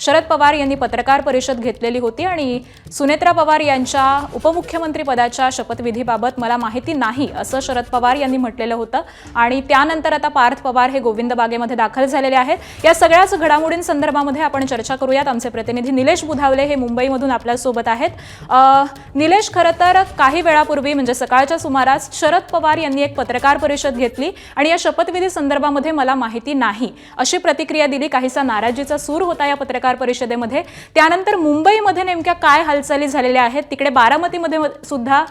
शरद पवार यांनी पत्रकार परिषद घेतलेली होती आणि सुनेत्रा पवार यांच्या उपमुख्यमंत्री पदाच्या शपथविधीबाबत मला माहिती नाही असं शरद पवार यांनी म्हटलेलं होतं। आणि त्यानंतर आता पार्थ पवार हे गोविंद बागेमध्ये दाखल झालेले आहेत। या सगळ्याच घडामोडींसंदर्भामध्ये आपण चर्चा करूयात। आमचे प्रतिनिधी निलेश बुधावले हे मुंबईमधून आपल्या सोबत आहेत। निलेश, खरं तर काही वेळापूर्वी म्हणजे सकाळच्या सुमारास शरद पवार यांनी एक पत्रकार परिषद घेतली आणि या शपथविधी संदर्भामध्ये मला माहिती नाही अशी प्रतिक्रिया दिली। काहीसा नाराजीचा सूर होता या पत्रकार परिषदेमध्ये। त्यानंतर मुंबईमध्ये नेमक्या काय हालचाली झालेल्या आहेत, तिकडे बारामतीमध्ये सुद्धा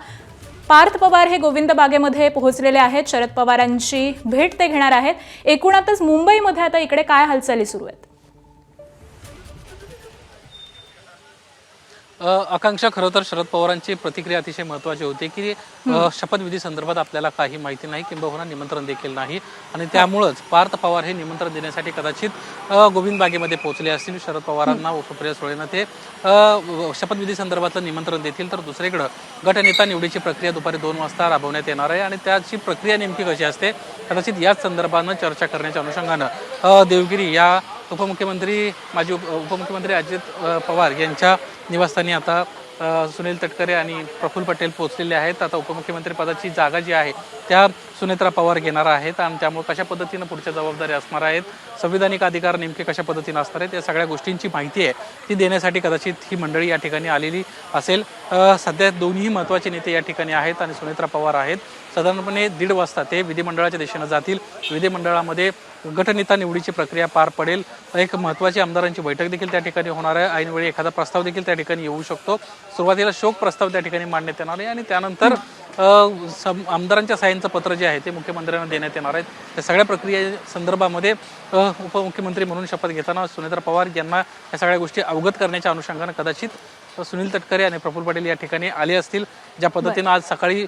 पार्थ पवार हे गोविंद बागेमध्ये पोहोचलेले आहेत। शरद पवारांची भेट ते घेणार आहेत। एकूणातच मुंबईमध्ये आता इकडे काय हालचाली सुरू आहेत? आकांक्षा, खरं तर शरद पवारांची प्रतिक्रिया अतिशय महत्त्वाची होती की शपथविधी संदर्भात आपल्याला काही माहिती नाही, किंबहुना निमंत्रण देखील नाही आणि त्यामुळेच पार्थ पवार हे निमंत्रण देण्यासाठी कदाचित गोविंद बागेमध्ये पोहोचले असतील। शरद पवारांना व सुप्रिया सुळेंना ते शपथविधी संदर्भातलं निमंत्रण देतील, तर दुसरीकडे गटनेता निवडीची प्रक्रिया दुपारी 2 वाजता राबवण्यात येणार आहे आणि त्याची प्रक्रिया नेमकी कशी असते कदाचित याच संदर्भानं चर्चा करण्याच्या अनुषंगानं देवगिरी या माजी उपमुख्यमंत्री अजित पवार यांच्या निवासस्थानी आता सुनील तटकरे आणि प्रफुल्ल पटेल पोहोचलेले आहेत। आता उपमुख्यमंत्री पदाची जागा जी आहे त्या सुनेत्रा पवार घेणार आहेत आणि त्यामुळे कशा पद्धतीनं पुढच्या जबाबदारी असणार आहेत, संविधानिक अधिकार नेमके कशा पद्धतीनं असणार आहेत, या सगळ्या गोष्टींची माहिती आहे ती देण्यासाठी कदाचित ही मंडळी या ठिकाणी आलेली असेल। सध्या दोन्ही महत्त्वाचे नेते या ठिकाणी आहेत आणि सुनेत्रा पवार आहेत। साधारणपणे 1:30 वाजता ते विधिमंडळाच्या दिशेने जातील। विधिमंडळामध्ये गटनेता निवडीची प्रक्रिया पार पडेल। एक महत्त्वाची आमदारांची बैठक देखील त्या ठिकाणी होणार आहे। ऐनवेळी एखादा प्रस्ताव देखील त्या ठिकाणी येऊ शकतो। सुरुवातीला शोक प्रस्ताव त्या ठिकाणी मांडण्यात येणार आहे आणि त्यानंतर आमदारांच्या साह्यांचं पत्र जे आहे ते मुख्यमंत्र्यांना देण्यात येणार आहे। त्या सगळ्या प्रक्रिये संदर्भामध्ये उपमुख्यमंत्री म्हणून शपथ घेताना सुनेत्रा पवार यांना या सगळ्या गोष्टी अवगत करण्याच्या अनुषंगाने कदाचित सुनील तटकरे आणि प्रफुल्ल पटेल या ठिकाणी आले असतील। ज्या पद्धतीनं आज सकाळी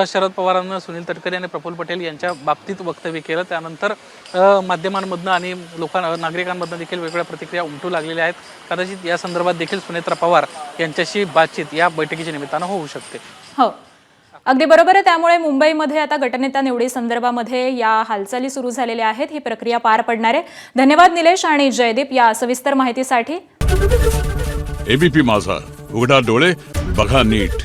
शरद पवारांना सुनील तटकरे आणि प्रफुल्ल पटेल यांच्या बाबतीत वक्तव्य केलं, त्यानंतर माध्यमांमधनं आणि नागरिकांमधनं देखील वेगवेगळ्या प्रतिक्रिया उमटू लागलेल्या आहेत। कदाचित या संदर्भात देखील सुनेत्रा पवार यांच्याशी बातचीत या बैठकीच्या निमित्तानं होऊ शकते। हो, अगदी बरोबर आहे। त्यामुळे मुंबईमध्ये आता गटनेता निवडी संदर्भामध्ये या हालचाली सुरू झालेल्या आहेत। ही प्रक्रिया पार पडणार आहे। धन्यवाद निलेश आणि जयदीप या सविस्तर माहितीसाठी। एबीपी माझा, उघडा डोळे बघा नीट।